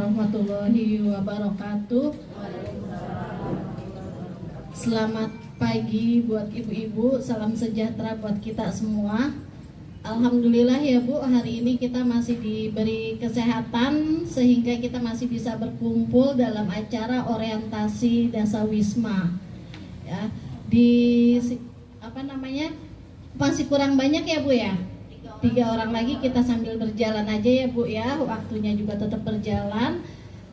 warahmatullahi wabarakatuh. Selamat pagi buat ibu-ibu, salam sejahtera buat kita semua. Alhamdulillah ya Bu, hari ini kita masih diberi kesehatan sehingga kita masih bisa berkumpul dalam acara orientasi Dasawisma. Ya, masih kurang banyak ya Bu ya. 3 orang lagi, kita sambil berjalan aja ya Bu ya, waktunya juga tetap berjalan.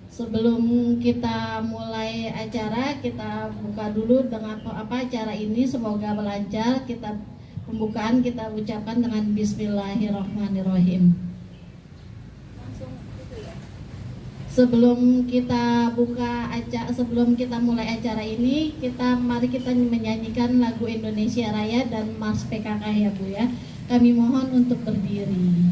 Sebelum kita mulai acara, kita buka dulu dengan apa acara ini, semoga lancar. Pembukaan kita ucapkan dengan Bismillahirrahmanirrahim. Sebelum kita mulai acara ini, mari kita menyanyikan lagu Indonesia Raya dan Mars PKK ya Bu ya. Kami mohon untuk berdiri.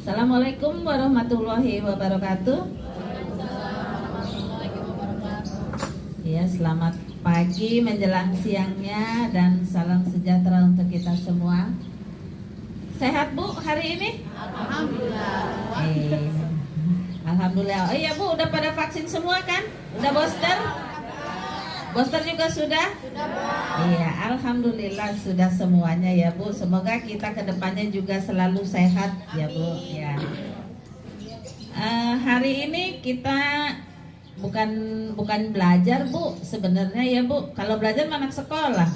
Assalamualaikum warahmatullahi wabarakatuh. Ya, selamat pagi menjelang siangnya dan salam sejahtera untuk kita semua. Sehat Bu hari ini? Alhamdulillah. Alhamdulillah. Oh iya Bu, udah pada vaksin semua kan? Udah booster? Booster juga sudah? Sudah, Bu. Iya, alhamdulillah sudah semuanya ya, Bu. Semoga kita kedepannya juga selalu sehat ya, Bu. Ya. Hari ini kita bukan belajar, Bu. Sebenarnya ya, Bu. Kalau belajar anak sekolah.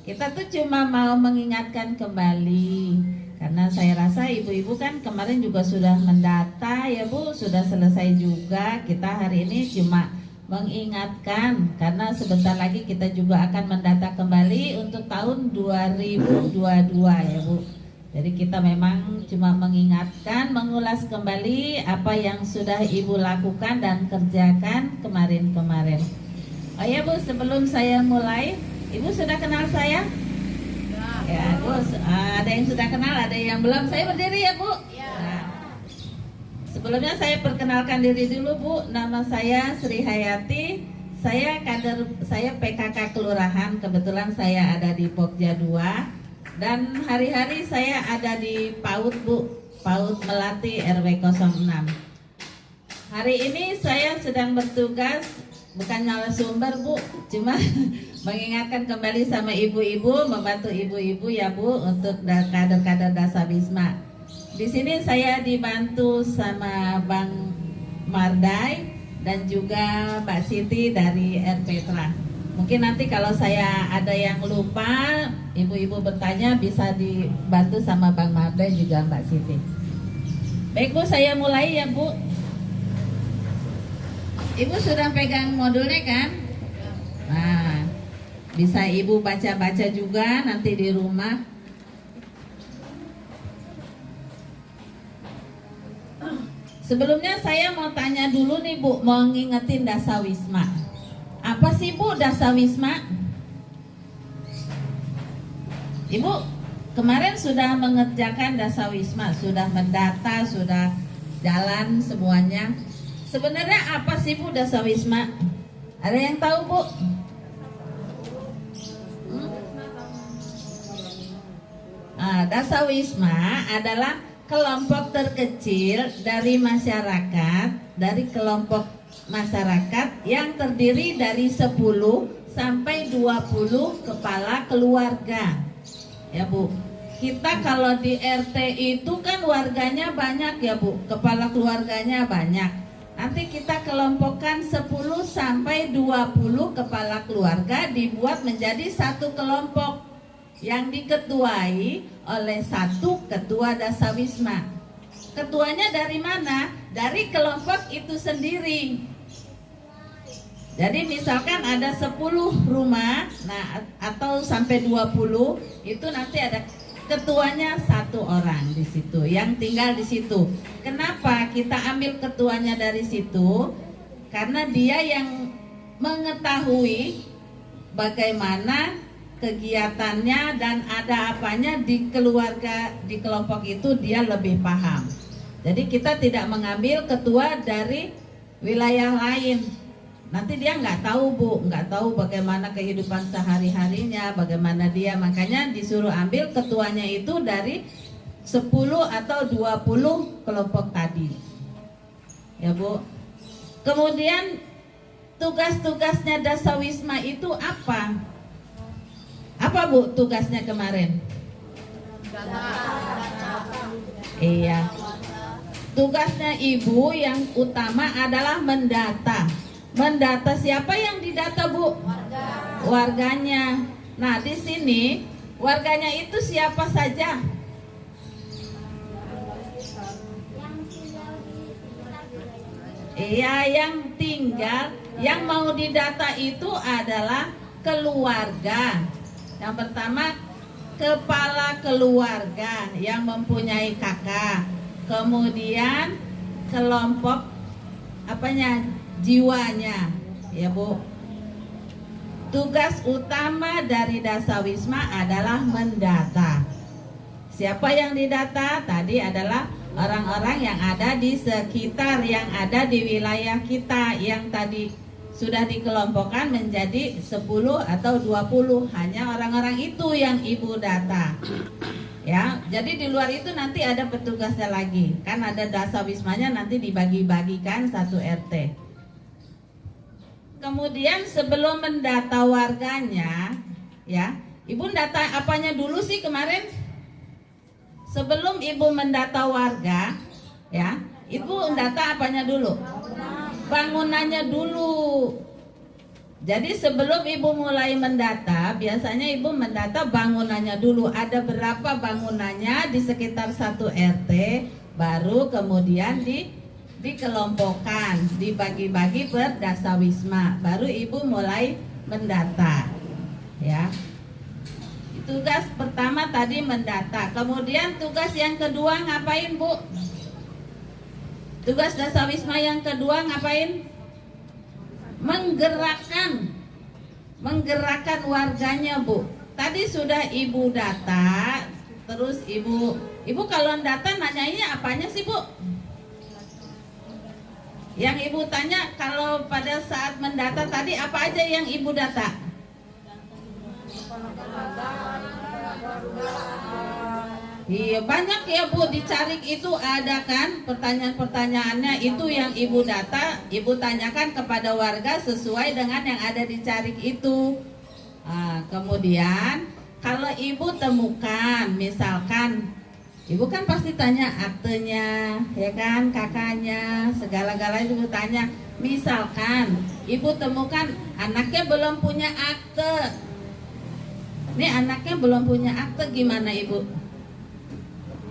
Kita tuh cuma mau mengingatkan kembali. Karena saya rasa ibu-ibu kan kemarin juga sudah mendata ya, Bu. Sudah selesai juga. Kita hari ini cuma mengingatkan karena sebentar lagi kita juga akan mendata kembali untuk tahun 2022 ya, Bu. Jadi kita memang cuma mengingatkan, mengulas kembali apa yang sudah Ibu lakukan dan kerjakan kemarin-kemarin. Oh ya, Bu, sebelum saya mulai, Ibu sudah kenal saya? Ya, Bu, ada yang sudah kenal, ada yang belum. Saya berdiri ya, Bu. Nah, sebelumnya saya perkenalkan diri dulu, Bu. Nama saya Sri Hayati. Saya PKK Kelurahan. Kebetulan saya ada di Pokja 2. Dan hari-hari saya ada di PAUD, Bu, PAUD Melati RW 06. Hari ini saya sedang bertugas, bukan narasumber, Bu, cuma mengingatkan kembali sama ibu-ibu, membantu ibu-ibu ya, Bu, untuk kader-kader Dasawisma. Di sini saya dibantu sama Bang Mardai dan juga Mbak Siti dari RPtra. Mungkin nanti kalau saya ada yang lupa, ibu-ibu bertanya bisa dibantu sama Bang Mardai juga Mbak Siti. Baik, Bu, saya mulai ya, Bu. Ibu sudah pegang modulnya kan? Nah, bisa Ibu baca-baca juga nanti di rumah. Sebelumnya saya mau tanya dulu nih, Bu, mau ngingetin Dasawisma. Apa sih, Bu, Dasawisma? Ibu kemarin sudah mengerjakan Dasawisma, sudah mendata, sudah jalan semuanya. Sebenarnya apa sih, Bu, Dasawisma? Ada yang tahu, Bu? Dasawisma adalah kelompok terkecil dari masyarakat, dari kelompok masyarakat yang terdiri dari 10 sampai 20 kepala keluarga. Ya, Bu. Kita kalau di RT itu kan warganya banyak ya, Bu. Kepala keluarganya banyak. Nanti kita kelompokkan 10 sampai 20 kepala keluarga dibuat menjadi satu kelompok yang diketuai oleh satu ketua Dasawisma. Ketuanya dari mana? Dari kelompok itu sendiri. Jadi misalkan ada 10 rumah, nah atau sampai 20, itu nanti ada ketuanya satu orang di situ yang tinggal di situ. Kenapa kita ambil ketuanya dari situ? Karena dia yang mengetahui bagaimana kegiatannya dan ada apanya di keluarga, di kelompok itu dia lebih paham. Jadi kita tidak mengambil ketua dari wilayah lain. Nanti dia nggak tahu, Bu, nggak tahu bagaimana kehidupan sehari-harinya, bagaimana dia. Makanya disuruh ambil ketuanya itu dari 10 atau 20 kelompok tadi. Ya, Bu. Kemudian tugas-tugasnya Dasawisma itu apa? Apa, Bu, tugasnya kemarin? Iya. Tugasnya Ibu yang utama adalah mendata. Mendata siapa yang didata, Bu? Warganya. Nah, di sini warganya itu siapa saja? Iya, yang tinggal, yang mau didata itu adalah keluarga. Yang pertama, kepala keluarga yang mempunyai kakak. Kemudian kelompok apanya? Jiwanya, ya, Bu. Tugas utama dari Dasawisma adalah mendata. Siapa yang didata? Tadi adalah orang-orang yang ada di sekitar, yang ada di wilayah kita, yang tadi sudah dikelompokkan menjadi 10 atau 20. Hanya orang-orang itu yang Ibu data. Ya, jadi di luar itu nanti ada petugasnya lagi. Kan ada Dasawismanya nanti dibagi-bagikan satu RT. kemudian sebelum mendata warganya, ya, Ibu data apanya dulu sih kemarin? Sebelum Ibu mendata warga, ya, Ibu data apanya dulu? Bangunannya dulu. Jadi sebelum Ibu mulai mendata, biasanya Ibu mendata bangunannya dulu. Ada berapa bangunannya di sekitar satu RT, baru kemudian dikelompokkan, dibagi-bagi per dasawisma. Baru Ibu mulai mendata. Ya. Tugas pertama tadi mendata. Kemudian tugas yang kedua ngapain, Bu? Tugas dasawisma yang kedua ngapain? Menggerakkan warganya, Bu. Tadi sudah Ibu data, terus Ibu kalau data nanyanya apanya sih, Bu? Yang Ibu tanya kalau pada saat mendata tadi apa aja yang Ibu data? Iya, banyak ya Bu, dicari itu ada kan pertanyaan-pertanyaannya, itu yang Ibu data, Ibu tanyakan kepada warga sesuai dengan yang ada dicari itu. Kemudian kalau Ibu temukan, misalkan Ibu kan pasti tanya aktenya, ya kan, kakaknya, segala-galanya Ibu tanya. Misalkan Ibu temukan anaknya belum punya akte, nih anaknya belum punya akte, gimana Ibu?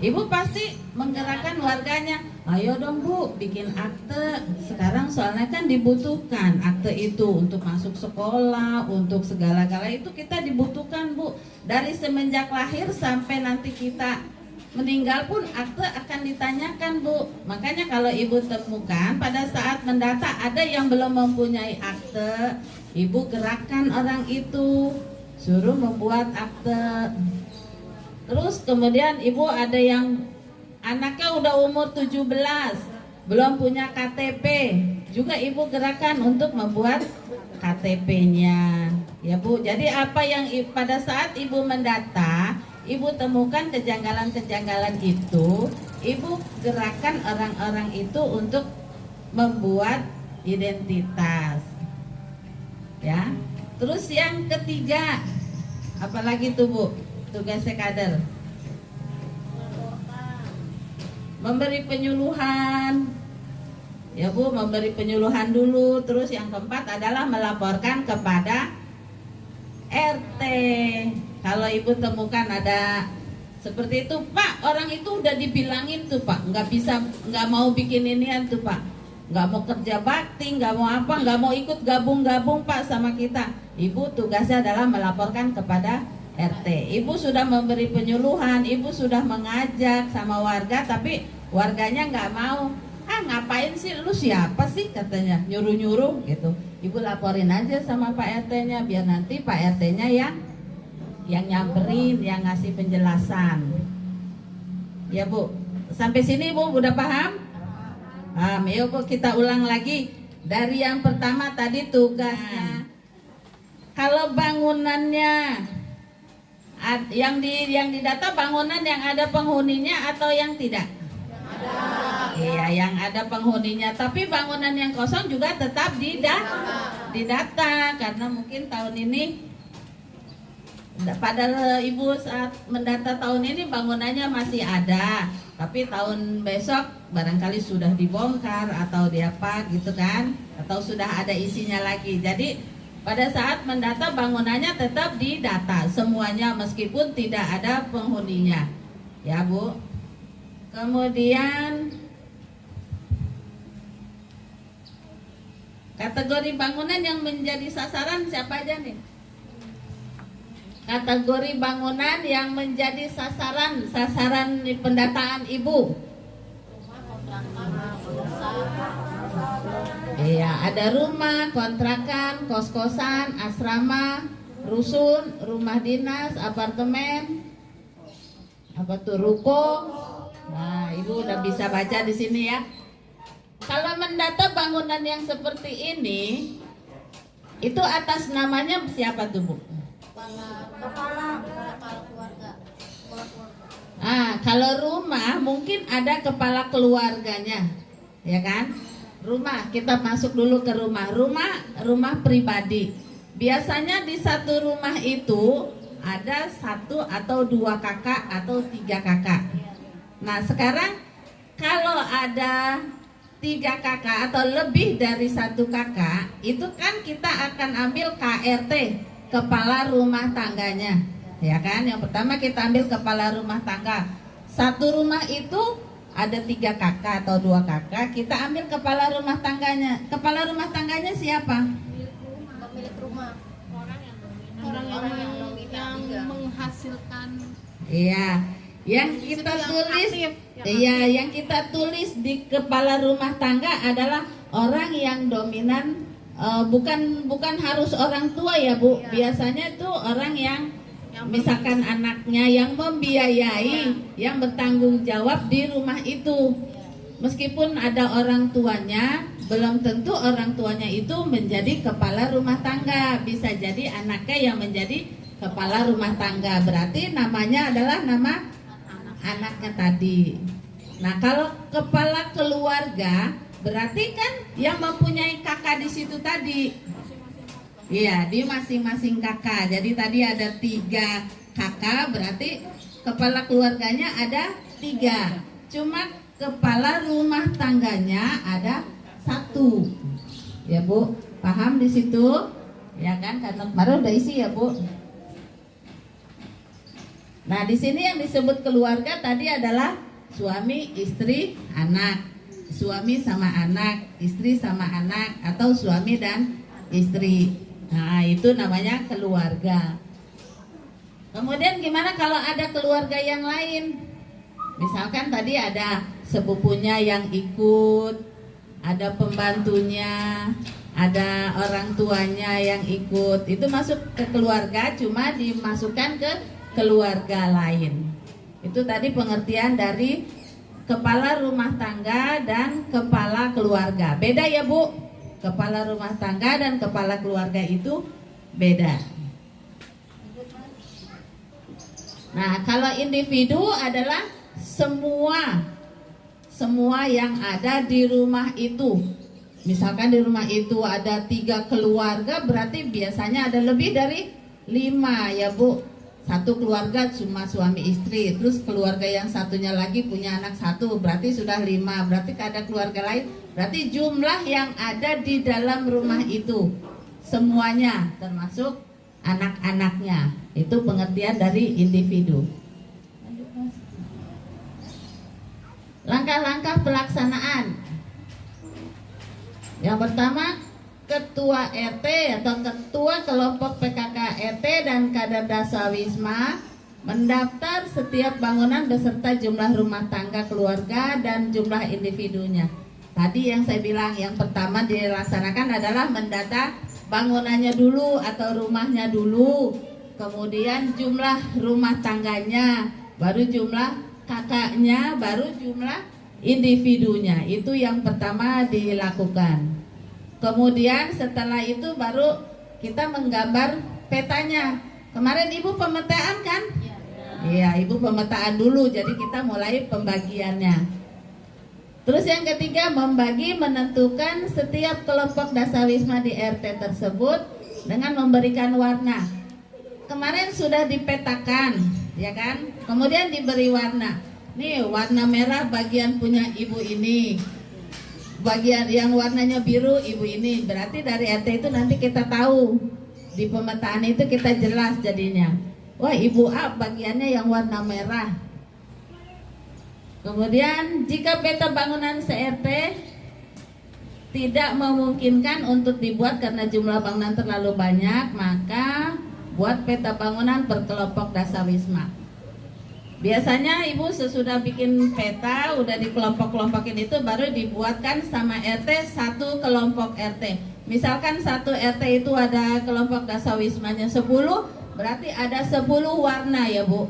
Ibu pasti menggerakkan warganya, ayo dong Bu, bikin akte. Sekarang soalnya kan dibutuhkan akte itu untuk masuk sekolah, untuk segala-gala itu kita dibutuhkan, Bu. Dari semenjak lahir sampai nanti kita meninggal pun akte akan ditanyakan, Bu. Makanya kalau Ibu temukan pada saat mendata ada yang belum mempunyai akte, Ibu gerakkan orang itu, suruh membuat akte. Terus kemudian Ibu ada yang anaknya udah umur 17, belum punya KTP, juga Ibu gerakan untuk membuat KTP-nya. Ya Bu, jadi apa yang pada saat Ibu mendata, Ibu temukan kejanggalan-kejanggalan itu, Ibu gerakan orang-orang itu untuk membuat identitas. Ya. Terus yang ketiga, apalagi tuh Bu? Tugasnya kader memberi penyuluhan, ya Bu, memberi penyuluhan dulu. Terus yang keempat adalah melaporkan kepada RT. Kalau Ibu temukan ada seperti itu, Pak, orang itu udah dibilangin tuh Pak, nggak mau bikin inian tuh Pak, nggak mau kerja bakti, nggak mau apa, nggak mau ikut gabung Pak sama kita. Ibu tugasnya adalah melaporkan kepada RT. Ibu sudah memberi penyuluhan, Ibu sudah mengajak sama warga, tapi warganya nggak mau. Ngapain sih, lu siapa sih, katanya, nyuruh-nyuruh gitu. Ibu laporin aja sama Pak RT-nya, biar nanti Pak RT-nya yang nyamperin, yang ngasih penjelasan. Ya Bu, sampai sini Bu udah paham? Yuk Bu, kita ulang lagi dari yang pertama tadi tugasnya. Kalau bangunannya yang didata bangunan yang ada penghuninya atau yang tidak? Iya, yang ada penghuninya. Tapi bangunan yang kosong juga tetap didata karena mungkin tahun ini pada Ibu saat mendata tahun ini bangunannya masih ada, tapi tahun besok barangkali sudah dibongkar atau diapa gitu kan, atau sudah ada isinya lagi. Jadi pada saat mendata bangunannya tetap didata semuanya meskipun tidak ada penghuninya. Ya Bu. Kemudian kategori bangunan yang menjadi sasaran siapa aja nih? Kategori bangunan yang menjadi sasaran pendataan Ibu. Iya, ada rumah, kontrakan, kos-kosan, asrama, rusun, rumah dinas, apartemen, apa tuh, ruko. Nah, Ibu udah bisa baca di sini ya. Kalau mendata bangunan yang seperti ini, itu atas namanya siapa tuh Bu? Kepala keluarga. Kalau rumah mungkin ada kepala keluarganya, ya kan? Rumah, kita masuk dulu ke rumah. Rumah pribadi. Biasanya di satu rumah itu ada 1 atau 2 kakak atau 3 kakak. Nah sekarang kalau ada 3 kakak atau lebih dari 1 kakak, itu kan kita akan ambil KRT, kepala rumah tangganya, ya kan? Yang pertama kita ambil kepala rumah tangga. Satu rumah itu ada 3 kakak atau 2 kakak, kita ambil kepala rumah tangganya. Kepala rumah tangganya siapa? Pemilik rumah, Orang yang menghasilkan. Iya, yang kita tulis, yang kita tulis di kepala rumah tangga adalah orang yang dominan, bukan harus orang tua ya Bu. Biasanya itu orang yang misalkan anaknya yang membiayai, yang bertanggung jawab di rumah itu. Meskipun ada orang tuanya, belum tentu orang tuanya itu menjadi kepala rumah tangga. Bisa jadi anaknya yang menjadi kepala rumah tangga. Berarti namanya adalah nama anaknya tadi. Nah, kalau kepala keluarga berarti kan yang mempunyai kakak di situ tadi. Iya, di masing-masing kakak. Jadi tadi ada 3 kakak, berarti kepala keluarganya ada 3. Cuma kepala rumah tangganya ada 1. Ya Bu, paham di situ? Ya kan, karena kemarin udah isi ya Bu. Nah, di sini yang disebut keluarga tadi adalah suami, istri, anak. Suami sama anak, istri sama anak, atau suami dan istri. Nah, itu namanya keluarga. Kemudian gimana kalau ada keluarga yang lain? Misalkan tadi ada sepupunya yang ikut, ada pembantunya, ada orang tuanya yang ikut. Itu masuk ke keluarga, cuma dimasukkan ke keluarga lain. Itu tadi pengertian dari kepala rumah tangga dan kepala keluarga. Beda ya Bu? Kepala rumah tangga dan kepala keluarga itu beda. Nah, kalau individu adalah semua yang ada di rumah itu. Misalkan di rumah itu ada 3 keluarga, berarti biasanya ada lebih dari 5 ya Bu. 1 keluarga cuma suami istri, terus keluarga yang satunya lagi punya anak 1, berarti sudah 5. Berarti ada keluarga lain, berarti jumlah yang ada di dalam rumah itu semuanya termasuk anak-anaknya. Itu pengertian dari individu. Langkah-langkah pelaksanaan. Yang pertama, Ketua RT atau Ketua Kelompok PKK RT dan Kader Dasawisma mendaftar setiap bangunan beserta jumlah rumah tangga keluarga dan jumlah individunya. Tadi yang saya bilang, yang pertama dilaksanakan adalah mendata bangunannya dulu atau rumahnya dulu, kemudian jumlah rumah tangganya, baru jumlah kakaknya, baru jumlah individunya. Itu yang pertama dilakukan. Kemudian setelah itu baru kita menggambar petanya. Kemarin Ibu pemetaan kan? Iya, Ibu pemetaan dulu, jadi kita mulai pembagiannya. Terus yang ketiga, membagi, menentukan setiap kelompok dasawisma di RT tersebut dengan memberikan warna. Kemarin sudah dipetakan, ya kan? Kemudian diberi warna. Nih, warna merah bagian punya Ibu ini. Bagian yang warnanya biru Ibu ini. Berarti dari RT itu nanti kita tahu. Di pemetaan itu kita jelas jadinya. Wah, Ibu A bagiannya yang warna merah. Kemudian jika peta bangunan se-RT tidak memungkinkan untuk dibuat karena jumlah bangunan terlalu banyak, maka buat peta bangunan per kelompok dasawisma. Biasanya Ibu sesudah bikin peta, udah di kelompok-kelompokin itu, baru dibuatkan sama RT satu kelompok RT. Misalkan satu RT itu ada kelompok dasawismanya 10, berarti ada 10 warna ya Bu.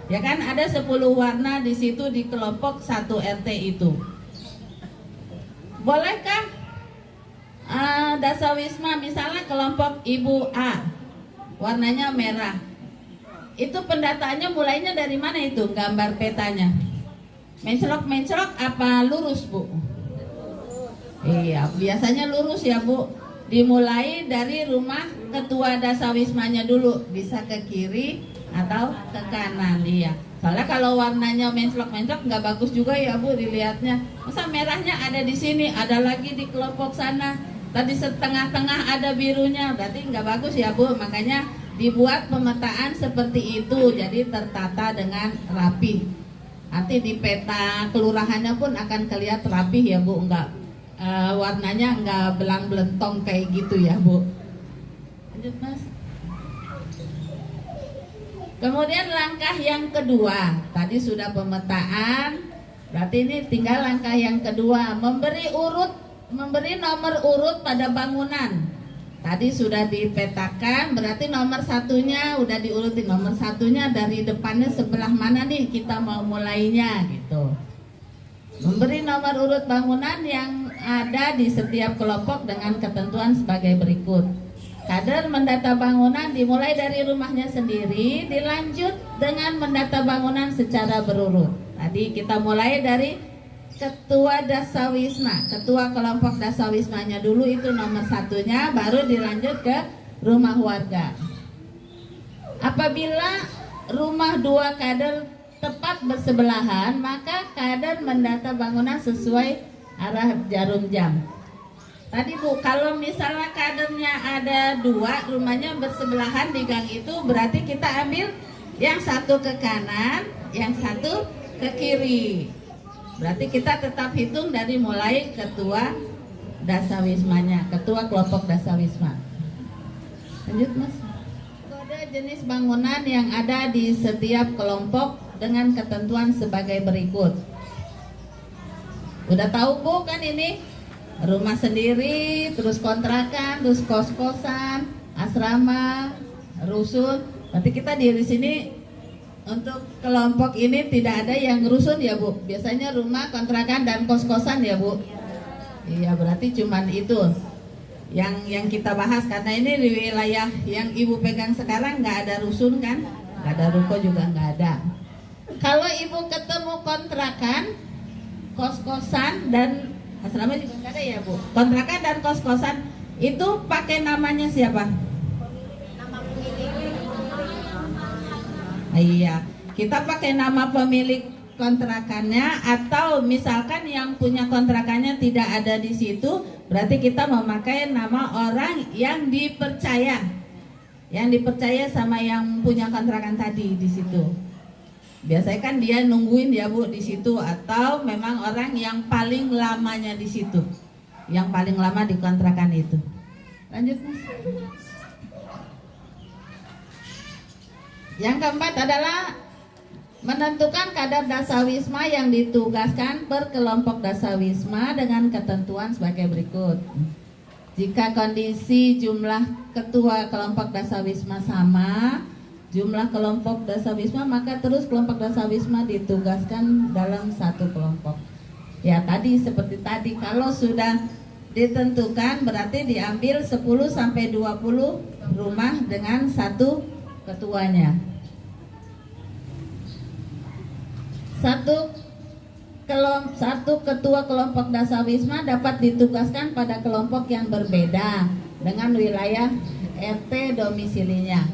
Ya kan, ada 10 warna di situ di kelompok satu RT itu. Bolehkah dasawisma misalnya kelompok Ibu A, warnanya merah. Itu pendataannya mulainya dari mana itu gambar petanya? Mencrok-mencrok apa lurus Bu? Iya, biasanya lurus ya Bu. Dimulai dari rumah ketua dasawismanya dulu, bisa ke kiri atau ke kanan. Iya. Soalnya kalau warnanya menclok-menclok nggak bagus juga ya Bu dilihatnya. Masa merahnya ada di sini, ada lagi di kelompok sana. Tadi setengah-tengah ada birunya, berarti nggak bagus ya Bu. Makanya dibuat pemetaan seperti itu, jadi tertata dengan rapi. Nanti di peta kelurahannya pun akan kelihatan rapih ya Bu, nggak warnanya nggak belang-belentong kayak gitu ya Bu. Lanjut Mas. Kemudian langkah yang kedua, tadi sudah pemetaan, berarti ini tinggal langkah yang kedua, memberi nomor urut pada bangunan. Tadi sudah dipetakan, berarti nomor satunya udah diurutin, nomor satunya dari depannya sebelah mana nih kita mau mulainya gitu. Memberi nomor urut bangunan yang ada di setiap kelompok dengan ketentuan sebagai berikut. Kader mendata bangunan dimulai dari rumahnya sendiri, dilanjut dengan mendata bangunan secara berurut. Tadi kita mulai dari ketua dasawisma, ketua kelompok dasawismanya dulu itu nomor satunya, baru dilanjut ke rumah warga. Apabila rumah dua kader tepat bersebelahan, maka kader mendata bangunan sesuai arah jarum jam. Tadi Bu, kalau misalnya kadernya ada dua, rumahnya bersebelahan di gang itu, berarti kita ambil yang satu ke kanan, yang satu ke kiri. Berarti kita tetap hitung dari mulai ketua dasawismanya, ketua kelompok dasawisma. Lanjut Mas. Kode jenis bangunan yang ada di setiap kelompok dengan ketentuan sebagai berikut. Udah tahu Bu kan ini? Rumah sendiri, terus kontrakan, terus kos-kosan, asrama, rusun. Berarti kita di sini untuk kelompok ini tidak ada yang rusun ya Bu. Biasanya rumah, kontrakan dan kos-kosan ya Bu. Iya, berarti cuman itu yang kita bahas, karena ini di wilayah yang Ibu pegang sekarang nggak ada rusun kan, nggak ada ruko juga nggak ada. Kalau Ibu ketemu kontrakan, kos-kosan dan asrama juga nggak ada ya Bu. Kontrakan dan kos-kosan itu pakai namanya siapa? Nama pemilik. Iya, kita pakai nama pemilik kontrakannya, atau misalkan yang punya kontrakannya tidak ada di situ, berarti kita memakai nama orang yang dipercaya, sama yang punya kontrakan tadi di situ. Biasanya kan dia nungguin ya Bu di situ, atau memang orang yang paling lamanya di situ, yang paling lama di kontrakan itu. Lanjut Mas. Yang keempat adalah menentukan kadar dasawisma yang ditugaskan per kelompok dasawisma dengan ketentuan sebagai berikut. Jika kondisi jumlah ketua kelompok dasawisma sama jumlah kelompok dasawisma, maka terus kelompok dasawisma ditugaskan dalam satu kelompok. Ya tadi seperti tadi, kalau sudah ditentukan berarti diambil 10 sampai 20 rumah dengan satu ketuanya. Satu ketua kelompok dasawisma dapat ditugaskan pada kelompok yang berbeda dengan wilayah RT domisilinya.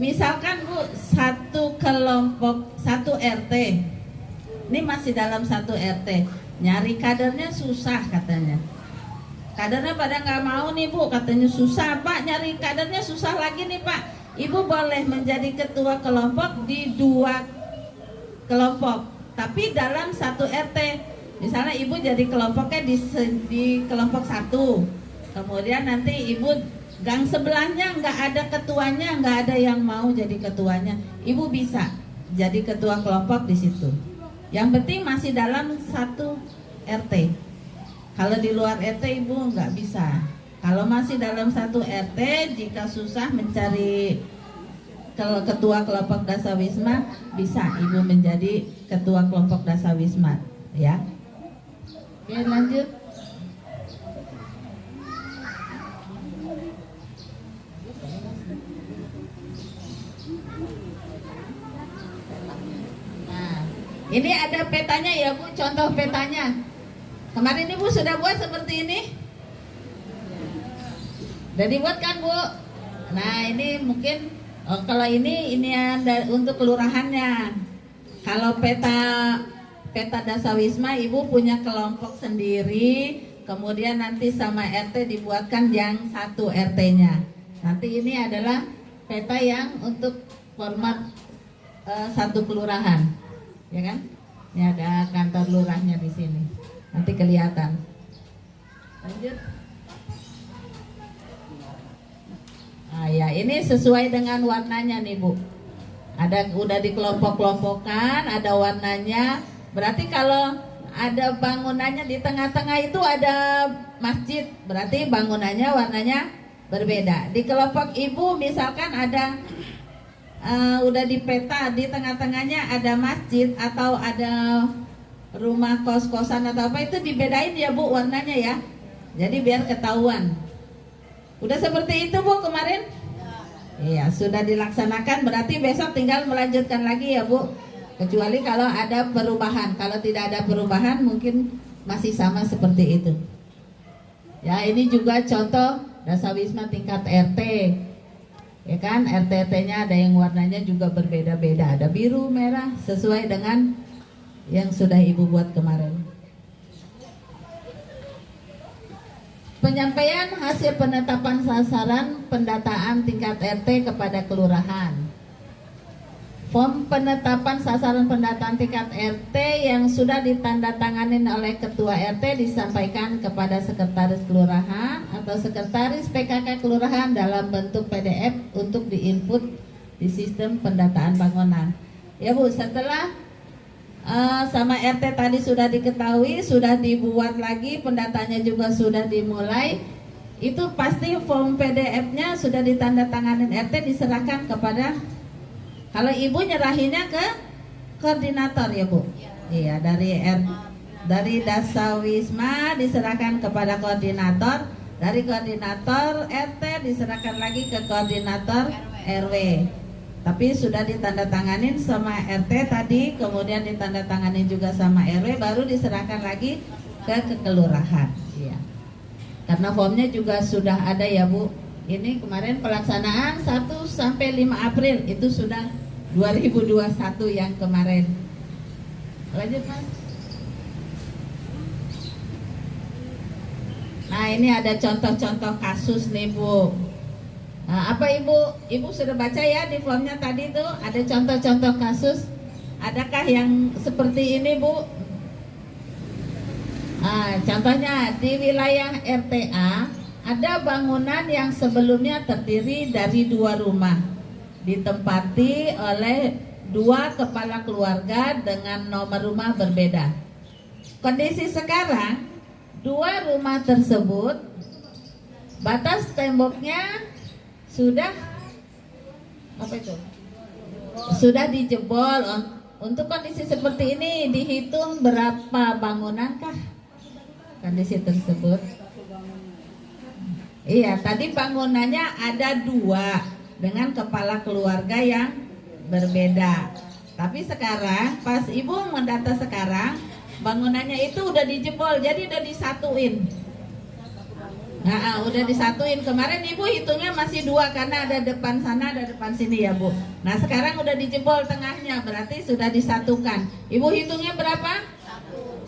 Misalkan Bu, satu kelompok, satu RT, ini masih dalam satu RT, nyari kadernya susah katanya. Kadernya pada nggak mau nih Bu, katanya susah Pak, nyari kadernya susah lagi nih Pak. Ibu boleh menjadi ketua kelompok di dua kelompok, tapi dalam satu RT. Misalnya Ibu jadi kelompoknya di kelompok satu, kemudian nanti Ibu gang sebelahnya nggak ada ketuanya, nggak ada yang mau jadi ketuanya, Ibu bisa jadi ketua kelompok di situ. Yang penting masih dalam satu RT. Kalau di luar RT Ibu nggak bisa. Kalau masih dalam satu RT, jika susah mencari ketua kelompok dasawisma, bisa Ibu menjadi ketua kelompok dasawisma, ya. Oke, lanjut. Ini ada petanya ya Bu, contoh petanya. Kemarin Ibu sudah buat seperti ini? Udah dibuat kan Bu? Nah ini mungkin kalau ini untuk kelurahannya. Kalau peta Dasawisma Ibu punya kelompok sendiri, kemudian nanti sama RT dibuatkan yang satu RT-nya. Nanti ini adalah peta yang untuk format satu kelurahan, ya kan? Ini ada kantor lurahnya di sini. Nanti kelihatan. Lanjut. Ah ya, ini sesuai dengan warnanya nih Bu. Udah dikelompok-kelompokkan, ada warnanya. Berarti kalau ada bangunannya di tengah-tengah itu ada masjid, berarti bangunannya warnanya berbeda. Di kelompok Ibu misalkan ada udah di peta di tengah-tengahnya ada masjid atau ada rumah kos-kosan atau apa, itu dibedain ya Bu warnanya ya. Jadi biar ketahuan. Udah seperti itu Bu kemarin? Iya, sudah dilaksanakan, berarti besok tinggal melanjutkan lagi ya Bu. Kecuali kalau ada perubahan. Kalau tidak ada perubahan mungkin masih sama seperti itu. Ya, ini juga contoh Dasawisma tingkat RT. Ya kan, RT-nya ada yang warnanya juga berbeda-beda. Ada biru, merah, sesuai dengan yang sudah Ibu buat kemarin. Penyampaian hasil penetapan sasaran pendataan tingkat RT kepada kelurahan. Form penetapan sasaran pendataan tingkat RT yang sudah ditandatangani oleh Ketua RT disampaikan kepada Sekretaris Kelurahan atau Sekretaris PKK Kelurahan dalam bentuk PDF untuk diinput di sistem pendataan bangunan. Ya Bu, setelah sama RT tadi sudah diketahui, sudah dibuat lagi, pendataannya juga sudah dimulai. Itu pasti form PDF-nya sudah ditandatangani RT, diserahkan kepada, kalau Ibu nyerahinnya ke koordinator ya Bu. Iya, dari Dasawisma diserahkan kepada koordinator, dari koordinator RT diserahkan lagi ke koordinator RW. Tapi sudah ditandatanganin sama RT tadi, kemudian ditandatanganin juga sama RW, baru diserahkan lagi ke kelurahan. Iya. Karena formnya juga sudah ada ya Bu. Ini kemarin pelaksanaan 1 sampai 5 April, itu sudah 2021 yang kemarin. Lanjut Mas. Nah ini ada contoh-contoh kasus nih Bu. Nah, apa Ibu sudah baca ya di formnya tadi tuh ada contoh-contoh kasus. Adakah yang seperti ini Bu? Nah, contohnya di wilayah RTA ada bangunan yang sebelumnya terdiri dari 2 rumah, ditempati oleh 2 kepala keluarga dengan nomor rumah berbeda. Kondisi sekarang 2 rumah tersebut batas temboknya sudah sudah dijebol. Untuk kondisi seperti ini dihitung berapa bangunankah kondisi tersebut? Iya, tadi bangunannya ada 2 dengan kepala keluarga yang berbeda. Tapi sekarang pas Ibu mendata sekarang, bangunannya itu udah dijebol, jadi udah disatuin. Nah, udah disatuin. Kemarin Ibu hitungnya masih 2 karena ada depan sana, ada depan sini ya Bu. Nah sekarang udah dijebol tengahnya, berarti sudah disatukan. Ibu hitungnya berapa?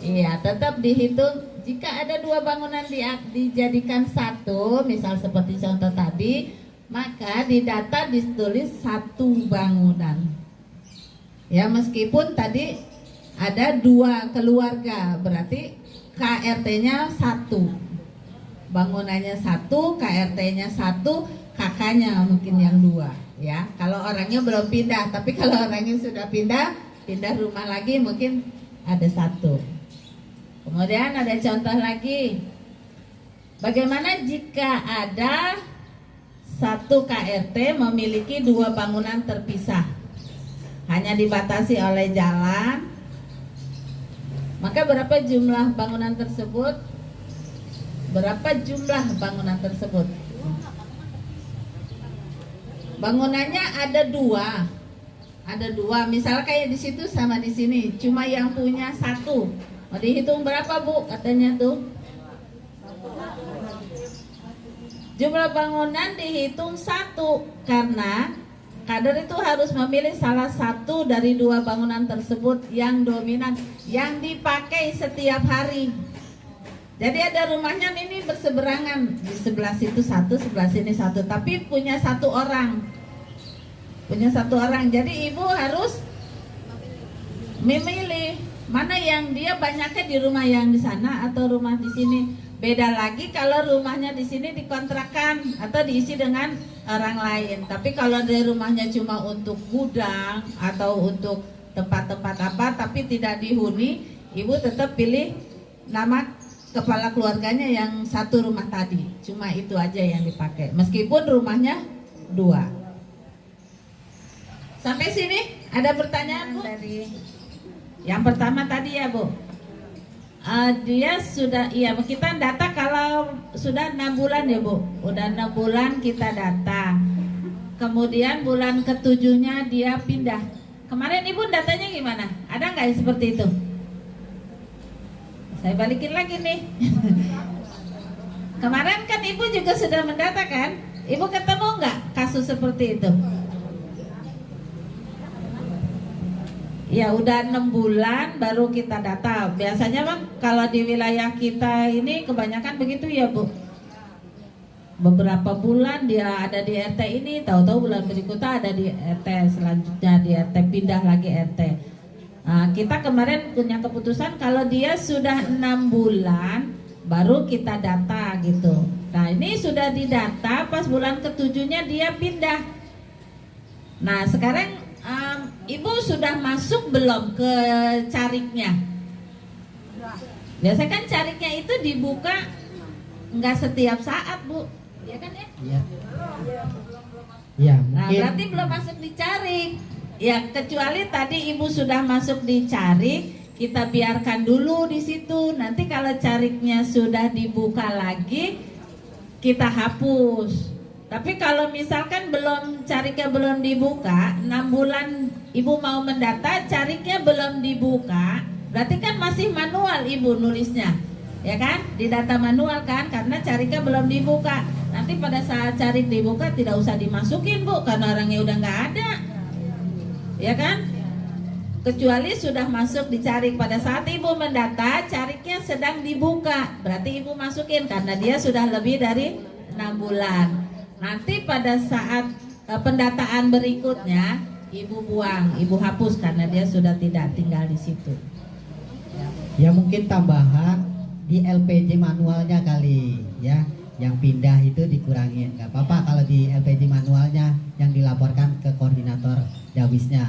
1. Iya, tetap dihitung. Jika ada 2 bangunan dijadikan 1, misal seperti contoh tadi, maka di data ditulis 1 bangunan. Ya, meskipun tadi ada 2 keluarga, berarti KRT-nya 1. Bangunannya 1, KRT-nya 1, kakaknya mungkin yang 2 ya. Kalau orangnya belum pindah, tapi kalau orangnya sudah pindah rumah lagi mungkin ada 1. Kemudian ada contoh lagi. Bagaimana jika ada 1 KRT memiliki 2 bangunan terpisah, hanya dibatasi oleh jalan, maka berapa jumlah bangunan tersebut? Berapa jumlah bangunan tersebut? Bangunannya ada 2. Ada 2. Misal kayak di situ sama di sini, cuma yang punya 1. Mau dihitung berapa Bu katanya tuh? Jumlah bangunan dihitung 1 karena kader itu harus memilih salah satu dari 2 bangunan tersebut yang dominan yang dipakai setiap hari. Jadi ada rumahnya ini berseberangan, di sebelah situ 1, sebelah sini 1, tapi punya 1 orang. Punya 1 orang. Jadi ibu harus memilih mana yang dia banyaknya di rumah yang di sana atau rumah di sini. Beda lagi kalau rumahnya di sini dikontrakan atau diisi dengan orang lain. Tapi kalau dari rumahnya cuma untuk gudang atau untuk tempat-tempat apa tapi tidak dihuni, ibu tetap pilih nama kepala keluarganya yang 1 rumah tadi. Cuma itu aja yang dipakai. Meskipun rumahnya 2. Sampai sini ada pertanyaan Bu? Yang pertama tadi ya Bu. Dia sudah, iya kita data kalau sudah 6 bulan ya Bu. Udah 6 bulan kita data. Kemudian bulan ke-7-nya dia pindah. Kemarin Ibu datanya gimana? Ada nggak yang seperti itu? Saya balikin lagi nih. Kemarin kan Ibu juga sudah mendata kan? Ibu ketemu nggak kasus seperti itu? Ya udah 6 bulan baru kita data. Biasanya Bang kalau di wilayah kita ini kebanyakan begitu ya Bu. Beberapa bulan dia ada di RT ini, tahu-tahu bulan berikutnya ada di RT selanjutnya di RT, pindah lagi RT. Nah, kita kemarin punya keputusan kalau dia sudah 6 bulan baru kita data gitu. Nah ini sudah didata pas bulan ke-7-nya dia pindah. Nah sekarang Ibu sudah masuk belum ke cariknya? Biasanya kan cariknya itu dibuka nggak setiap saat Bu, ya kan ya? Iya. Iya. Nah berarti belum masuk di carik. Ya kecuali tadi Ibu sudah masuk di carik, kita biarkan dulu di situ. Nanti kalau cariknya sudah dibuka lagi, kita hapus. Tapi kalau misalkan cariknya belum dibuka, 6 bulan Ibu mau mendata, cariknya belum dibuka, berarti kan masih manual Ibu nulisnya, ya kan? Di data manual kan, karena cariknya belum dibuka. Nanti pada saat carik dibuka tidak usah dimasukin Bu, karena orangnya udah nggak ada, ya kan? Kecuali sudah masuk di carik. Pada saat Ibu mendata, cariknya sedang dibuka, berarti Ibu masukin karena dia sudah lebih dari 6 bulan. Nanti pada saat pendataan berikutnya Ibu buang, Ibu hapus karena dia sudah tidak tinggal di situ. Ya mungkin tambahan di LPJ manualnya kali ya, yang pindah itu dikurangin. Gak apa-apa kalau di LPJ manualnya yang dilaporkan ke koordinator Jawisnya.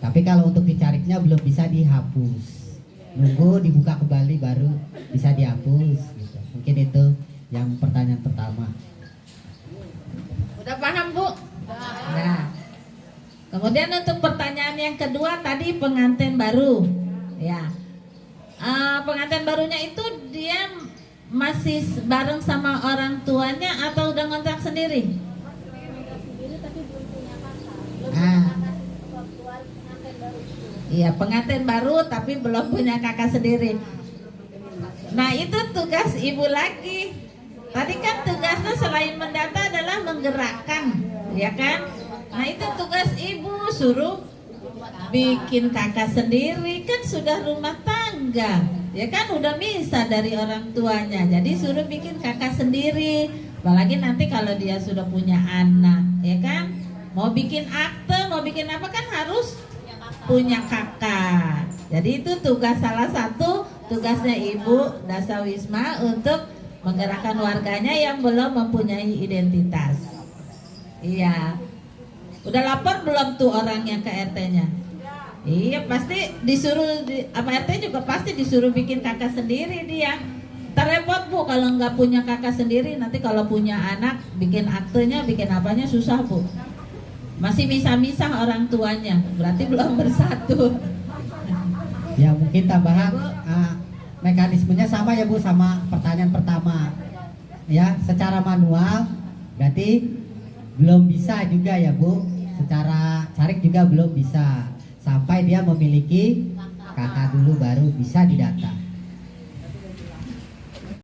Tapi kalau untuk dicariknya belum bisa dihapus. Nunggu dibuka kembali baru bisa dihapus gitu. Mungkin itu yang pertanyaan pertama. Udah paham Bu? Nah, kemudian untuk pertanyaan yang kedua tadi pengantin baru, ya. Pengantin barunya itu dia masih bareng sama orang tuanya atau udah ngontrak sendiri? Iya, pengantin baru tapi belum punya kakak sendiri. Nah itu tugas Ibu lagi. Tadi kan tugasnya selain mendata adalah menggerakkan, ya kan? Nah itu tugas Ibu, suruh bikin kakak sendiri, kan sudah rumah tangga, ya kan udah bisa dari orang tuanya. Jadi suruh bikin kakak sendiri. Apalagi nanti kalau dia sudah punya anak, ya kan? Mau bikin akte, mau bikin apa kan harus punya kakak. Jadi itu salah satu tugasnya Ibu Dasawisma untuk menggerakkan warganya yang belum mempunyai identitas. Iya. Udah lapor belum tuh orangnya ke RT-nya? Iya, pasti disuruh RT juga pasti disuruh bikin kakak sendiri dia. Terrepot Bu kalau nggak punya kakak sendiri, nanti kalau punya anak bikin aktenya, bikin apanya susah Bu. Masih misah-misah orang tuanya, berarti belum bersatu. Ya mungkin tambahan mekanismenya sama ya Bu sama pertanyaan pertama. Ya, secara manual berarti belum bisa juga ya Bu. Secara carik juga belum bisa. Sampai dia memiliki kakak dulu baru bisa didata.